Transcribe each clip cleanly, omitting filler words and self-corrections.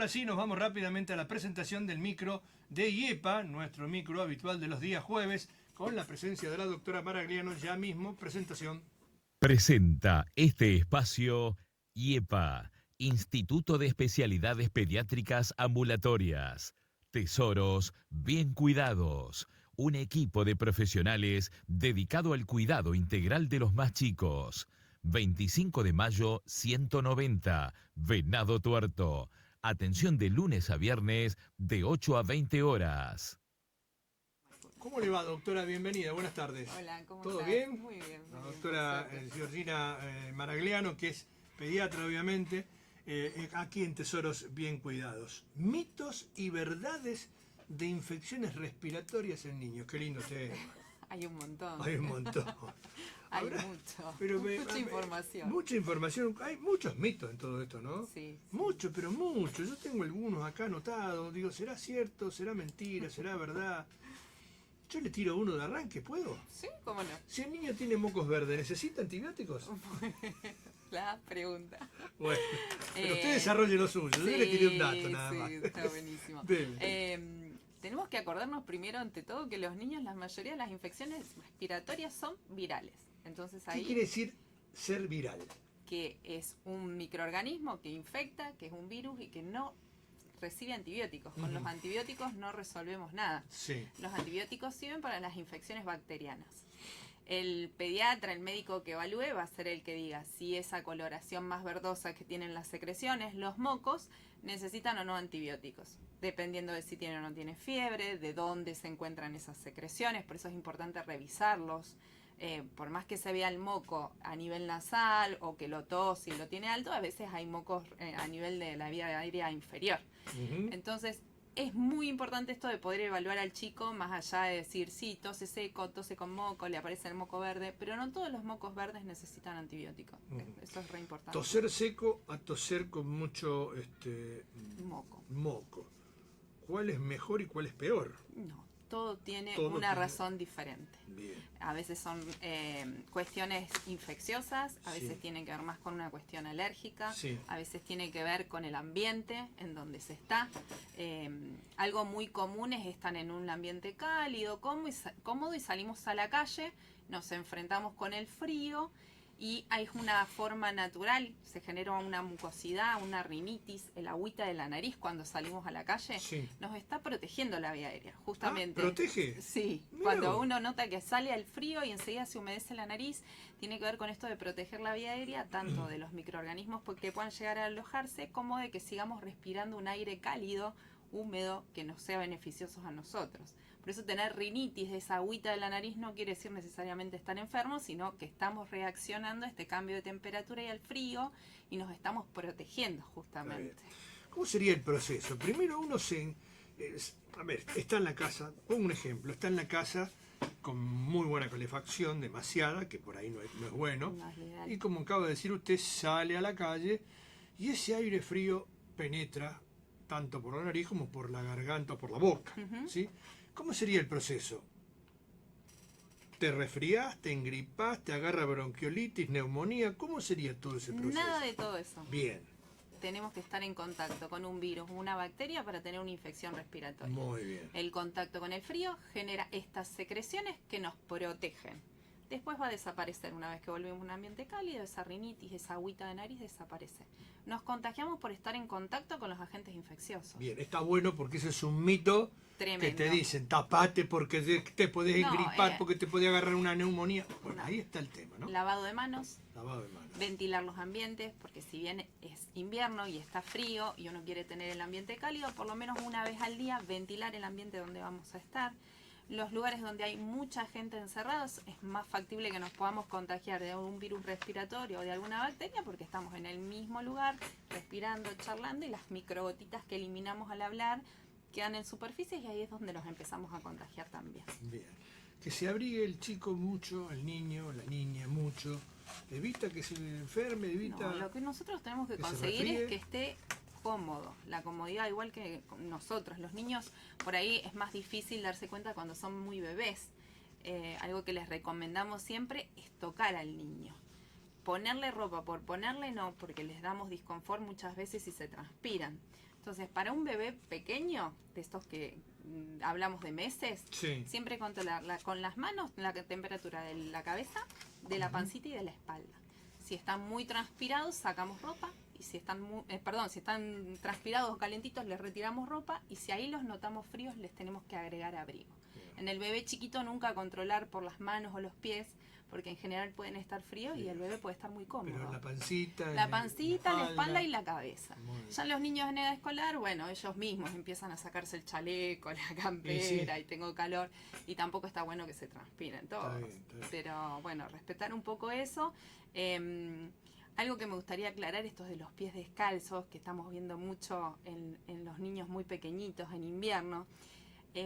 Ahora sí, nos vamos rápidamente a la presentación del micro de IEPA, nuestro micro habitual de los días jueves, con la presencia de la doctora Maragliano. Ya mismo, presentación. Presenta este espacio IEPA, Instituto de Especialidades Pediátricas Ambulatorias. Tesoros bien cuidados. Un equipo de profesionales dedicado al cuidado integral de los más chicos. 25 de mayo, 190, Venado Tuerto. Atención de lunes a viernes de 8 a 20 horas. ¿Cómo le va, doctora? Bienvenida, buenas tardes. Hola, ¿cómo ¿Todo estás? bien? Muy bien. La Muy doctora bien, Georgina Maragliano, que es pediatra, obviamente, aquí en Tesoros Bien Cuidados. Mitos y verdades de infecciones respiratorias en niños. Qué lindo tema. Hay un montón. Hay un montón. Hay Habrá- mucho. pero Mucha información. Mucha información. Hay muchos mitos en todo esto, ¿no? Sí. Mucho, pero mucho. Yo tengo algunos acá anotados. Digo, ¿será cierto? ¿Será mentira? ¿Será verdad? Yo le tiro uno de arranque, ¿puedo? Sí, cómo no. Si el niño tiene mocos verdes, ¿necesita antibióticos? La pregunta. Bueno, pero usted Eh, desarrolle lo suyo. Yo le tiré un dato nada sí, más. está buenísimo. Tenemos que acordarnos primero, ante todo, que los niños, la mayoría de las infecciones respiratorias son virales. Entonces ¿Qué ahí, quiere decir ser viral? que es un microorganismo que infecta, que es un virus y que no recibe antibióticos. Con los antibióticos no resolvemos nada. Sí. Los antibióticos sirven para las infecciones bacterianas. El pediatra, el médico que evalúe, va a ser el que diga si esa coloración más verdosa que tienen las secreciones, los mocos, necesitan o no antibióticos, dependiendo de si tiene o no tiene fiebre, de dónde se encuentran esas secreciones. Por eso es importante revisarlos. Por más que se vea el moco a nivel nasal o que lo tos y lo tiene alto, a veces hay mocos a nivel de la vía aérea inferior. Entonces, es muy importante esto de poder evaluar al chico más allá de decir, sí, tose seco, tose con moco, le aparece el moco verde, pero no todos los mocos verdes necesitan antibiótico. Eso es re importante. Toser seco a toser con mucho moco. ¿Cuál es mejor y cuál es peor? No, todo tiene Todo una tiene- razón diferente. Bien. A veces son cuestiones infecciosas, a veces Sí. tienen que ver más con una cuestión alérgica, Sí. a veces tiene que ver con el ambiente en donde se está. Algo muy común es estar en un ambiente cálido, cómodo y salimos a la calle, nos enfrentamos con el frío y hay una forma natural, se genera una mucosidad, una rinitis, el agüita de la nariz cuando salimos a la calle, Sí. nos está protegiendo la vía aérea, justamente. ¿protege? Sí, Mirá cuando vos. uno nota que sale al frío y enseguida se humedece la nariz, tiene que ver con esto de proteger la vía aérea, tanto de los microorganismos que puedan llegar a alojarse, como de que sigamos respirando un aire cálido, húmedo, que nos sea beneficioso a nosotros. Por eso tener rinitis, esa agüita de la nariz, no quiere decir necesariamente estar enfermos, sino que estamos reaccionando a este cambio de temperatura y al frío y nos estamos protegiendo justamente. ¿Cómo sería el proceso? Primero uno está en la casa, pongo un ejemplo, está en la casa con muy buena calefacción, demasiada, que por ahí no es bueno, No es lo ideal. y como acaba de decir usted, sale a la calle y ese aire frío penetra tanto por la nariz como por la garganta o por la boca, ¿sí? ¿Cómo sería el proceso? ¿Te resfrías, te engripas, te agarra bronquiolitis, neumonía? ¿Cómo sería todo ese proceso? Nada de todo eso. Bien, Tenemos que estar en contacto con un virus o una bacteria para tener una infección respiratoria. muy bien. El contacto con el frío genera estas secreciones que nos protegen. Después va a desaparecer una vez que volvemos a un ambiente cálido, esa rinitis, esa agüita de nariz desaparece. Nos contagiamos por estar en contacto con los agentes infecciosos. Bien, está bueno porque ese es un mito Tremendo. que te dicen, tapate porque te podés No, engripar, porque te puede agarrar una neumonía. Bueno, no. ahí está el tema, ¿no? Lavado de manos, Lavado de manos. ventilar los ambientes, porque si bien es invierno y está frío y uno quiere tener el ambiente cálido, por lo menos una vez al día ventilar el ambiente donde vamos a estar. Los lugares donde hay mucha gente encerrada es más factible que nos podamos contagiar de un virus respiratorio o de alguna bacteria porque estamos en el mismo lugar, respirando, charlando y las microgotitas que eliminamos al hablar quedan en superficies y ahí es donde nos empezamos a contagiar también. Bien. Que se abrigue el chico mucho, el niño, la niña mucho, evita que se enferme, evita... No, lo que nosotros tenemos que que se conseguir resfríe. es que esté cómodo, la comodidad igual que nosotros. Los niños por ahí es más difícil darse cuenta cuando son muy bebés. Algo que les recomendamos siempre es tocar al niño. Ponerle ropa por ponerle no, porque les damos disconfort muchas veces y se transpiran. Entonces, para un bebé pequeño, de estos que hablamos de meses, Sí. siempre controlar con las manos la temperatura de la cabeza, de la pancita y de la espalda. Si están muy transpirados, sacamos ropa. Y si están si están transpirados o calentitos, les retiramos ropa. Y si ahí los notamos fríos, les tenemos que agregar abrigo. En el bebé chiquito nunca controlar por las manos o los pies, porque en general pueden estar fríos y el bebé puede estar muy cómodo. Pero la pancita, la espalda y la cabeza. Muy bien. Ya los niños en edad escolar, bueno, ellos mismos empiezan a sacarse el chaleco, la campera, y tengo calor, y tampoco está bueno que se transpiren todos. Está bien. Pero bueno, respetar un poco eso. Algo que me gustaría aclarar, estos de los pies descalzos, que estamos viendo mucho en los niños muy pequeñitos en invierno.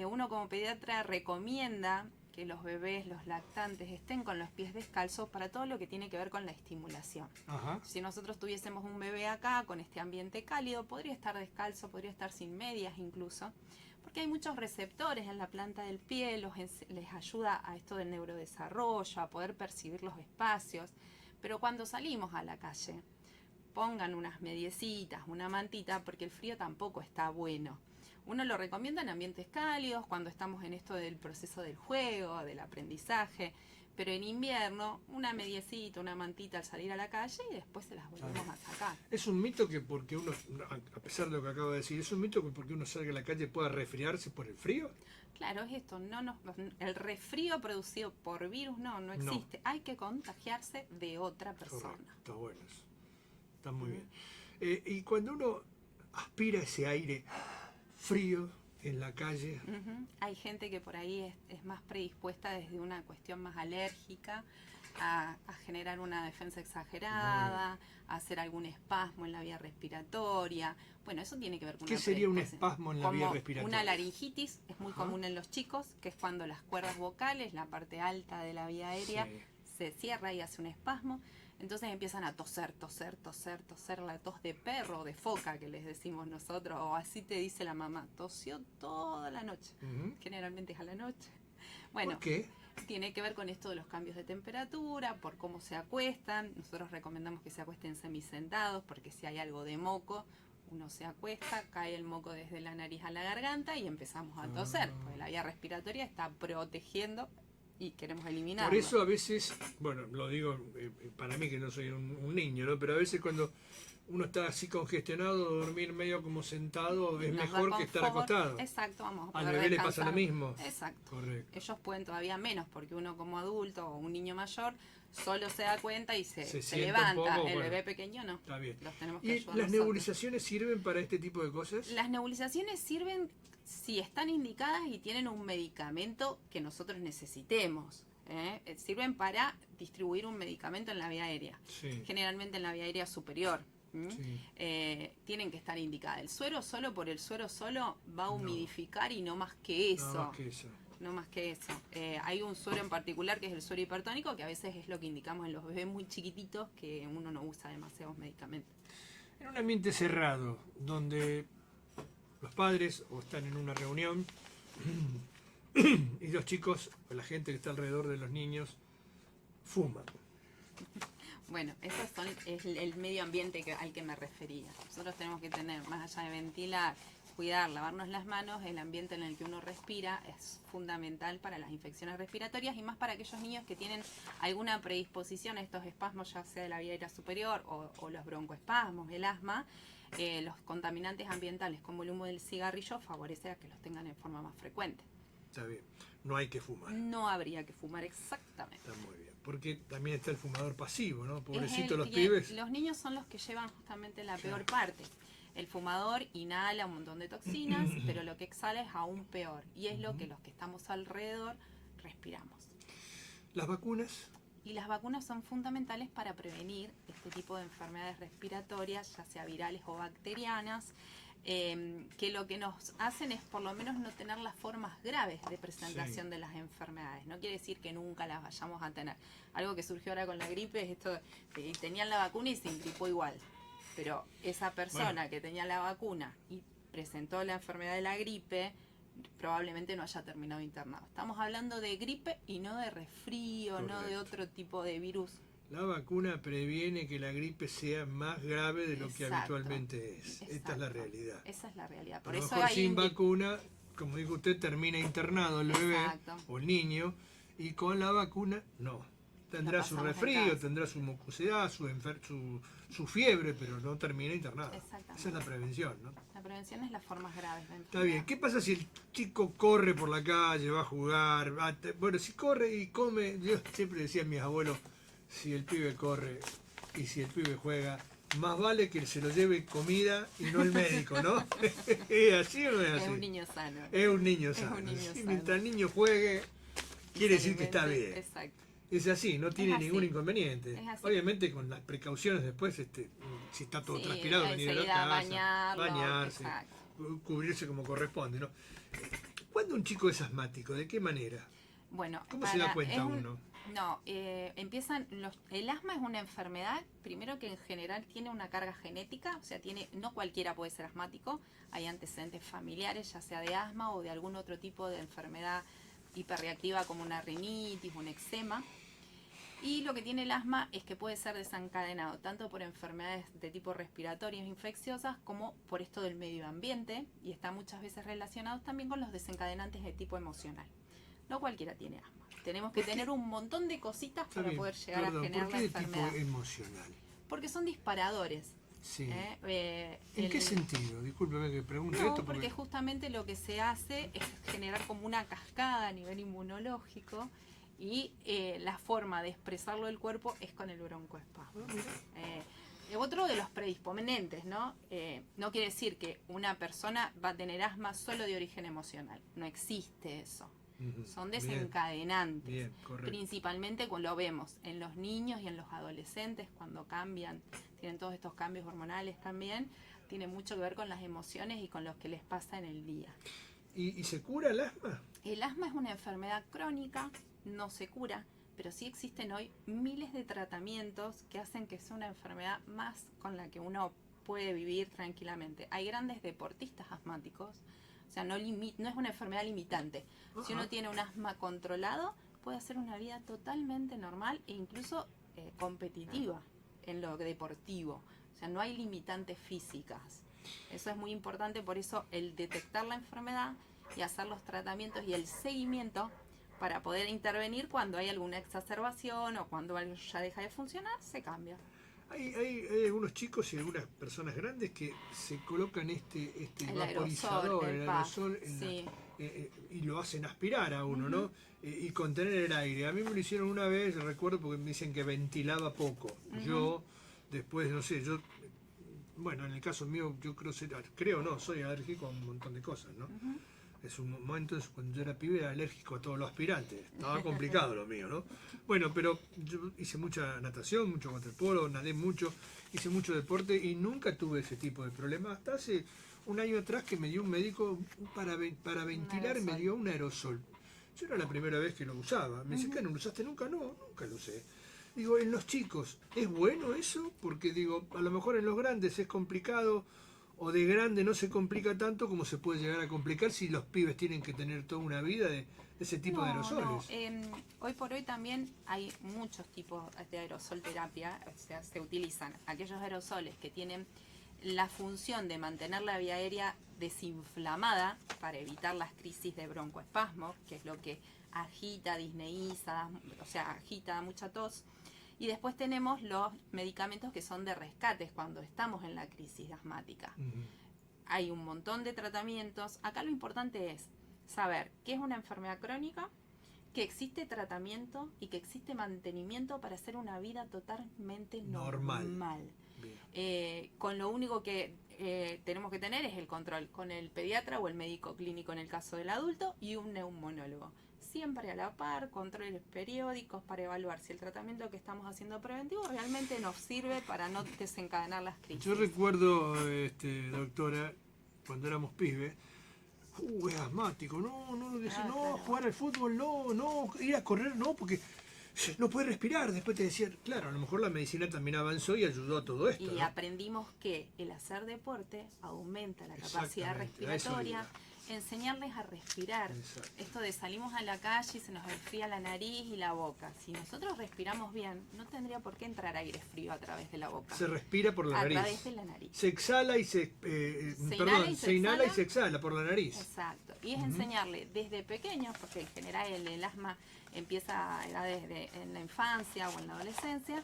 Uno como pediatra recomienda que los bebés, los lactantes, estén con los pies descalzos para todo lo que tiene que ver con la estimulación. Ajá. Si nosotros tuviésemos un bebé acá con este ambiente cálido, podría estar descalzo, podría estar sin medias incluso, porque hay muchos receptores en la planta del pie, les ayuda a esto del neurodesarrollo, a poder percibir los espacios. Pero cuando salimos a la calle, pongan unas mediecitas, una mantita, porque el frío tampoco está bueno. Uno lo recomienda en ambientes cálidos, cuando estamos en esto del proceso del juego, del aprendizaje, pero en invierno, una mediecita, una mantita al salir a la calle y después se las volvemos a sacar. Es un mito que porque uno, a pesar de lo que acabo de decir, es un mito que porque uno salga a la calle pueda resfriarse por el frío. Claro, es esto, el resfrío producido por virus no existe. Hay que contagiarse de otra persona. Correcto, está bueno eso. Está muy bien. Y cuando uno aspira ese aire frío en la calle, Hay gente que por ahí es más predispuesta desde una cuestión más alérgica a generar una defensa exagerada, a hacer algún espasmo en la vía respiratoria. Bueno, eso tiene que ver con ¿qué una sería un predisposición. espasmo en la vía respiratoria? Una laringitis es muy común en los chicos, que es cuando las cuerdas vocales, la parte alta de la vía aérea, se cierra y hace un espasmo. Entonces empiezan a toser, la tos de perro o de foca que les decimos nosotros, o así te dice la mamá, tosió toda la noche. Generalmente es a la noche. Bueno, ¿por qué? tiene que ver con esto de los cambios de temperatura, por cómo se acuestan. Nosotros recomendamos que se acuesten semisentados, porque si hay algo de moco, uno se acuesta, cae el moco desde la nariz a la garganta y empezamos a toser, porque la vía respiratoria está protegiendo y queremos eliminarlo. Por eso a veces, bueno, lo digo para mí que no soy un niño, ¿no? Pero a veces cuando uno está así congestionado, dormir medio como sentado es Nos mejor da que estar confort. acostado. Exacto, vamos a Al poder bebé le pasa descansar. lo mismo. Exacto. Correcto. Ellos pueden todavía menos, porque uno como adulto o un niño mayor solo se da cuenta y se sienta levanta. un poco, El bueno, bebé pequeño no. Está bien. Los tenemos que ¿Y ayudar las nosotros. nebulizaciones sirven para este tipo de cosas? Las nebulizaciones sirven si están indicadas y tienen un medicamento que nosotros necesitemos. Sirven para distribuir un medicamento en la vía aérea, Sí. generalmente en la vía aérea superior. Sí. Tienen que estar indicadas. El suero solo por el suero solo va a humidificar y no más que eso. Nada más que eso. No más que eso. Hay un suero en particular que es el suero hipertónico, que a veces es lo que indicamos en los bebés muy chiquititos, que uno no usa demasiados medicamentos. En un ambiente cerrado, donde los padres o están en una reunión y los chicos o la gente que está alrededor de los niños fuman. Bueno, eso es el medio ambiente al que me refería. Nosotros tenemos que tener, más allá de ventilar, cuidar, lavarnos las manos, el ambiente en el que uno respira es fundamental para las infecciones respiratorias y más para aquellos niños que tienen alguna predisposición a estos espasmos, ya sea de la vía aérea superior o los broncoespasmos, el asma. Los contaminantes ambientales como el humo del cigarrillo favorece a que los tengan en forma más frecuente. Está bien, no hay que fumar. No habría que fumar exactamente. Está muy bien. Porque también está el fumador pasivo, ¿no? Es Pobrecito el los que- pibes. Los niños son los que llevan justamente la peor Claro. parte. El fumador inhala un montón de toxinas, pero lo que exhala es aún peor. Y es lo que los que estamos alrededor respiramos. Las vacunas, Y las vacunas son fundamentales para prevenir este tipo de enfermedades respiratorias, ya sea virales o bacterianas, que lo que nos hacen es por lo menos no tener las formas graves de presentación Sí. de las enfermedades. No quiere decir que nunca las vayamos a tener. Algo que surgió ahora con la gripe es esto, de que tenían la vacuna y se ingripó igual. Pero esa persona Bueno. que tenía la vacuna y presentó la enfermedad de la gripe, probablemente no haya terminado internado. Estamos hablando de gripe y no de resfrío, no de Correcto. otro tipo de virus La vacuna previene que la gripe sea más grave de lo que Exacto, habitualmente es. Esta es la exacto. realidad. Esa es la realidad. A Por lo eso mejor hay sin vacuna, como dijo usted, termina internado el bebé Exacto. o el niño, y con la vacuna no. Tendrá su pasamos en resfrío, casa. tendrá su mucosidad, su fiebre, pero no termina internado. Exactamente. Esa es la prevención, ¿no? La prevención es las formas graves de Está bien. enfermedad. ¿Qué pasa si el chico corre por la calle, va a jugar? Bueno, si corre y come, yo siempre decía a mis abuelos, si el pibe corre y si el pibe juega, más vale que se lo lleve comida y no el médico, ¿no? ¿Es así o no es así? Es un niño sano. Es un niño Es un sano. niño Sí, sano. mientras el niño juegue, Y quiere se decir que está alimente. bien. Exacto. Es así, no tiene así. ningún inconveniente. Es así. Obviamente con las precauciones después, si está todo Sí, transpirado, venir a la enseguida casa, bañarlo, bañarse, exacto. cubrirse como corresponde, ¿no? ¿Cuándo un chico es asmático? ¿De qué manera? Bueno, ¿Cómo se da cuenta uno? No, el asma es una enfermedad, primero que en general tiene una carga genética, o sea, no cualquiera puede ser asmático, hay antecedentes familiares, ya sea de asma o de algún otro tipo de enfermedad hiperreactiva como una rinitis, un eczema. Y lo que tiene el asma es que puede ser desencadenado tanto por enfermedades de tipo respiratorias infecciosas como por esto del medio ambiente, y está muchas veces relacionado también con los desencadenantes de tipo emocional. No cualquiera tiene asma. Tenemos que tener un montón de cositas para poder llegar a generar la enfermedad. ¿Por qué de tipo emocional? Porque son disparadores. Sí. ¿En qué sentido? Discúlpeme que pregunte esto. Porque justamente lo que se hace es generar como una cascada a nivel inmunológico, y la forma de expresarlo del cuerpo es con el broncoespasmo. Otro de los predisponentes, ¿no? No quiere decir que una persona va a tener asma solo de origen emocional. No existe eso. Son desencadenantes. Bien, correcto. Principalmente lo vemos en los niños y en los adolescentes cuando cambian, tienen todos estos cambios hormonales también, tiene mucho que ver con las emociones y con lo que les pasa en el día. ¿Y se cura el asma? El asma es una enfermedad crónica, no se cura, pero sí existen hoy miles de tratamientos que hacen que sea una enfermedad más con la que uno puede vivir tranquilamente. Hay grandes deportistas asmáticos, o sea, no es una enfermedad limitante. Si uno tiene un asma controlado, puede hacer una vida totalmente normal e incluso competitiva en lo deportivo. O sea, no hay limitantes físicas. Eso es muy importante, por eso el detectar la enfermedad y hacer los tratamientos y el seguimiento para poder intervenir cuando hay alguna exacerbación o cuando algo ya deja de funcionar, se cambia. Hay algunos chicos y algunas personas grandes que se colocan este El vaporizador, aerosol, el aerosol, sí. Y lo hacen aspirar a uno, ¿no? Y contener el aire. A mí me lo hicieron una vez, recuerdo, porque me dicen que ventilaba poco. Yo, después, no sé, bueno, en el caso mío, yo soy alérgico a un montón de cosas, ¿no? Es un momento, cuando yo era pibe, era alérgico a todos los aspirantes. Estaba complicado lo mío, ¿no? Bueno, pero yo hice mucha natación, mucho waterpolo, nadé mucho, hice mucho deporte y nunca tuve ese tipo de problemas. Hasta hace un año atrás que me dio un médico para ventilar, me dio un aerosol. Yo era la primera vez que lo usaba. Me dice, ¿qué no lo usaste nunca? No, nunca lo usé. Digo, en los chicos, ¿es bueno eso? Porque digo, a lo mejor en los grandes es complicado, o de grande no se complica tanto como se puede llegar a complicar si los pibes tienen que tener toda una vida de ese tipo de aerosoles. Hoy por hoy también hay muchos tipos de aerosol terapia, o sea, se utilizan aquellos aerosoles que tienen la función de mantener la vía aérea desinflamada para evitar las crisis de broncoespasmo, que es lo que agita, disneiza, o sea, agita, mucha tos. Y después tenemos los medicamentos que son de rescates cuando estamos en la crisis asmática. Hay un montón de tratamientos. Acá lo importante es saber qué es una enfermedad crónica, que existe tratamiento y que existe mantenimiento para hacer una vida totalmente normal. Con lo único que tenemos que tener es el control con el pediatra o el médico clínico en el caso del adulto y un neumonólogo. Siempre a la par, controles periódicos para evaluar si el tratamiento que estamos haciendo preventivo realmente nos sirve para no desencadenar las crisis. Yo recuerdo, doctora, cuando éramos pibes, es asmático, no, jugar al fútbol, no, ir a correr, no, porque no puede respirar. Después te decían, claro, a lo mejor la medicina también avanzó y ayudó a todo esto. Y aprendimos que el hacer deporte aumenta la capacidad respiratoria enseñarles a respirar. Exacto. Esto de salimos a la calle y se nos resfría la nariz y la boca. Si nosotros respiramos bien, no tendría por qué entrar aire frío a través de la boca. Se respira por la a nariz. través de la nariz. Se exhala y se... se inhala y se exhala por la nariz. Exacto. Y es enseñarle desde pequeños, porque en general el asma empieza a edades en la infancia o en la adolescencia,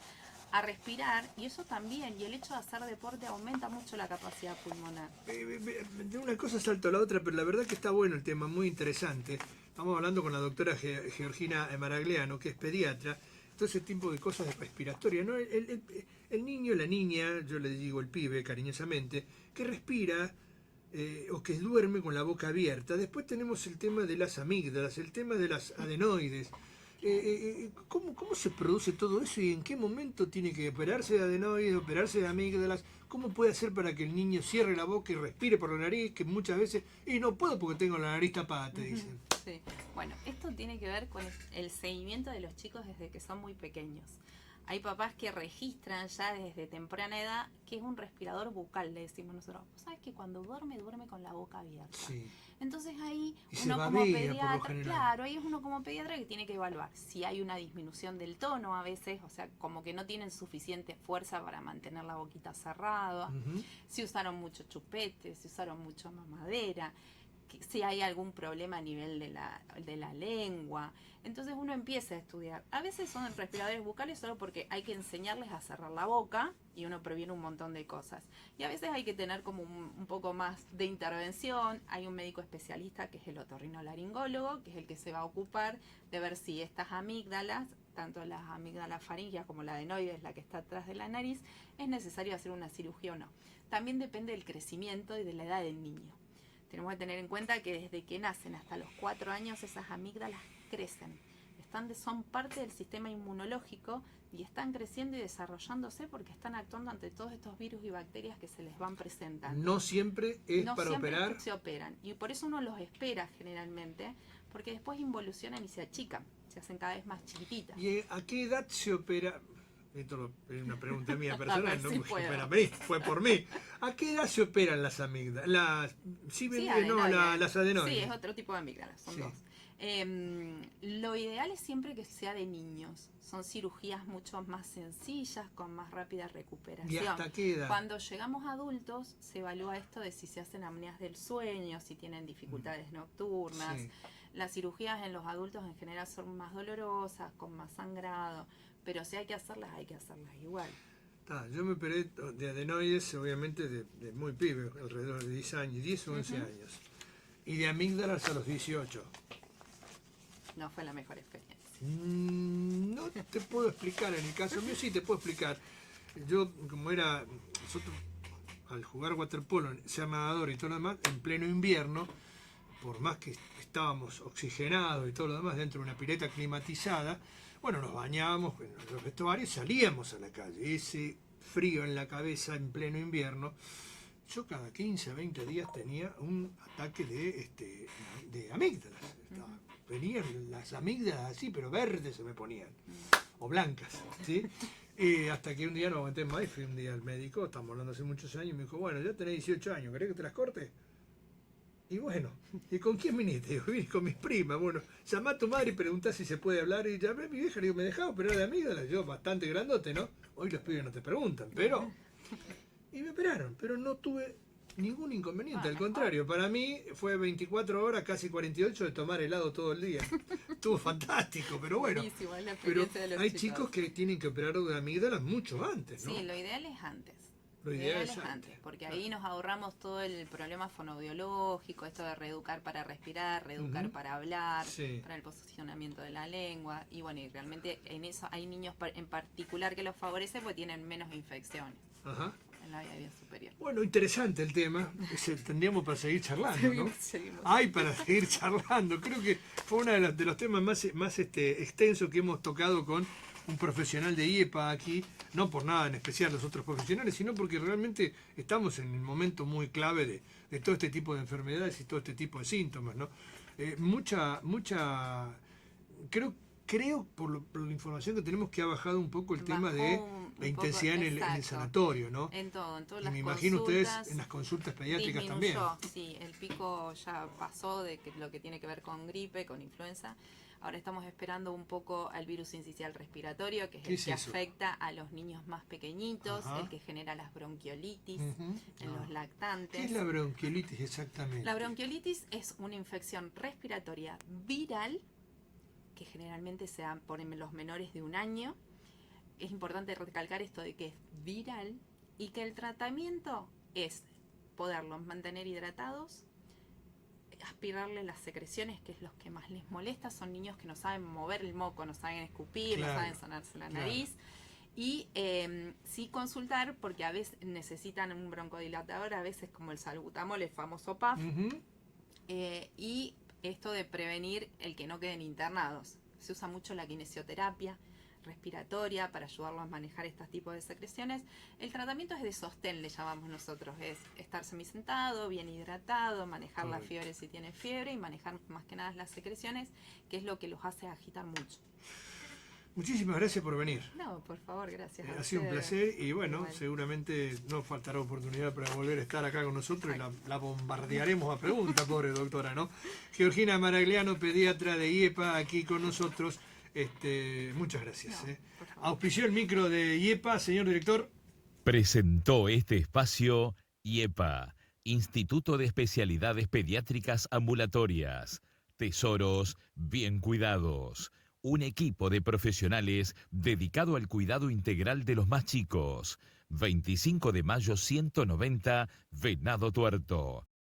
a respirar, y eso también, y el hecho de hacer deporte aumenta mucho la capacidad pulmonar. De una cosa salto a la otra, pero la verdad que está bueno el tema, muy interesante. Estamos hablando con la doctora Georgina Maragliano, que es pediatra, todo ese tipo de cosas respiratorias, ¿no? El niño, la niña, yo le digo el pibe cariñosamente, que respira o que duerme con la boca abierta. Después tenemos el tema de las amígdalas, el tema de las adenoides. ¿Cómo se produce todo eso y en qué momento tiene que operarse de adenoides, operarse de amígdalas? ¿Cómo puede hacer para que el niño cierre la boca y respire por la nariz? Que muchas veces, y no puedo porque tengo la nariz tapada, te dicen. Sí. Bueno, esto tiene que ver con el seguimiento de los chicos desde que son muy pequeños. Hay papás que registran ya desde temprana edad que es un respirador bucal, le decimos nosotros. ¿Sabes que cuando duerme con la boca abierta? Sí. Entonces ahí Y uno se como babea, por lo pediatra, general. claro, ahí es uno como pediatra que tiene que evaluar si hay una disminución del tono a veces, o sea, como que no tienen suficiente fuerza para mantener la boquita cerrada, si usaron mucho chupete, si usaron mucho mamadera, si hay algún problema a nivel de la lengua. Entonces uno empieza a estudiar. A veces son respiradores bucales solo porque hay que enseñarles a cerrar la boca y uno previene un montón de cosas. Y a veces hay que tener como un poco más de intervención. Hay un médico especialista que es el otorrinolaringólogo, que es el que se va a ocupar de ver si estas amígdalas, tanto las amígdalas faríngeas como la adenoides, la que está atrás de la nariz, es necesario hacer una cirugía o no. También depende del crecimiento y de la edad del niño. Tenemos que tener en cuenta que desde que nacen hasta los 4 años esas amígdalas crecen. Son parte del sistema inmunológico y están creciendo y desarrollándose porque están actuando ante todos estos virus y bacterias que se les van presentando. No siempre es No para siempre operar. se operan. Y por eso uno los espera generalmente, porque después involucionan y se achican, se hacen cada vez más chiquititas. ¿Y a qué edad se opera? Esto es una pregunta mía personal, no sí fue puedo. para mí, fue por mí. ¿A qué edad se operan las amígdalas? Las adenoides. Sí, es otro tipo de amígdalas, son Sí. dos. Lo ideal es siempre que sea de niños. Son cirugías mucho más sencillas, con más rápida recuperación. ¿Y hasta qué edad? Cuando llegamos a adultos, se evalúa esto de si se hacen apneas del sueño, si tienen dificultades nocturnas. Sí. Las cirugías en los adultos en general son más dolorosas, con más sangrado, pero si hay que hacerlas igual. Yo me operé de adenoides, obviamente, de muy pibe, alrededor de 10 años, 10 o 11 años. Y de amígdalas a los 18. No fue la mejor experiencia. No te puedo explicar, en el caso mío sí te puedo explicar. Yo, nosotros al jugar waterpolo, ser nadador y todo lo demás, en pleno invierno, por más que estábamos oxigenados y todo lo demás dentro de una pileta climatizada, bueno, nos bañábamos en los vestuarios, salíamos a la calle. Ese frío en la cabeza en pleno invierno, yo cada 15, 20 días tenía un ataque de amígdalas. Venían las amígdalas así, pero verdes se me ponían, o blancas, ¿sí? Hasta que un día no aguanté más y fui un día al médico, estamos hablando hace muchos años, y me dijo, bueno, ya tenés 18 años, ¿querés que te las corte? Y bueno, ¿y con quién viniste? Yo vine con mis primas. Bueno, llamá a tu madre y preguntá si se puede hablar. Y llamé a mi vieja y le digo, ¿me dejaba operar de amígdalas? Yo, bastante grandote, ¿no? Hoy los pibes no te preguntan, pero... Y me operaron, pero no tuve ningún inconveniente. Al contrario, para mí fue 24 horas, casi 48, de tomar helado todo el día. Estuvo fantástico, pero bueno. Buenísimo, es la Pero experiencia de los hay chicos que tienen que operar de amígdalas mucho antes, ¿no? Sí, lo ideal es antes. Lo ideal es antes, porque ahí nos ahorramos todo el problema fonoaudiológico, esto de reeducar para respirar, reeducar para hablar, Sí. para el posicionamiento de la lengua. Y bueno, y realmente en eso hay niños en particular que los favorece porque tienen menos infecciones Ajá. en la vía superior. Bueno, interesante el tema. Tendríamos para seguir charlando, ¿no? Seguimos. Hay para seguir charlando. Creo que fue uno de los temas más extensos que hemos tocado con un profesional de IEPA aquí, no por nada en especial los otros profesionales, sino porque realmente estamos en un momento muy clave de todo este tipo de enfermedades y todo este tipo de síntomas, ¿no? Creo creo, por la información que tenemos, que ha bajado un poco el tema de la intensidad en el sanatorio, ¿no? En todas Y las me imagino consultas ustedes en las consultas pediátricas disminuyó, también. sí, el pico ya pasó de lo que tiene que ver con gripe, con influenza. Ahora estamos esperando un poco al virus sincicial respiratorio, que es ¿Qué el es que eso? afecta a los niños más pequeñitos, Ajá. el que genera las bronquiolitis Ujú. en los lactantes. ¿Qué es la bronquiolitis exactamente? La bronquiolitis es una infección respiratoria viral que generalmente se da por los menores de 1 año. Es importante recalcar esto de que es viral y que el tratamiento es poderlos mantener hidratados, aspirarle las secreciones, que es lo que más les molesta. Son niños que no saben mover el moco, no saben escupir, Claro, no saben sonarse la claro. nariz. Y sí consultar, porque a veces necesitan un broncodilatador, a veces como el salbutamol, el famoso PAF, Ujú. y esto de prevenir el que no queden internados. Se usa mucho la kinesioterapia respiratoria para ayudarlos a manejar estos tipos de secreciones. El tratamiento es de sostén, le llamamos nosotros, es estar semisentado, bien hidratado, manejar la Correcto. fiebre si tiene fiebre y manejar más que nada las secreciones, que es lo que los hace agitar mucho. Muchísimas gracias por venir. No, por favor, gracias. Ha sido un ustedes. placer y bueno, Igual. seguramente no faltará oportunidad para volver a estar acá con nosotros y la bombardearemos a preguntas, pobre doctora, ¿no? Georgina Maragliano, pediatra de IEPA, aquí con nosotros. Muchas gracias. No, por favor. Auspició el micro de IEPA, señor director. Presentó este espacio IEPA, Instituto de Especialidades Pediátricas Ambulatorias. Tesoros bien cuidados. Un equipo de profesionales dedicado al cuidado integral de los más chicos. 25 de mayo 190, Venado Tuerto.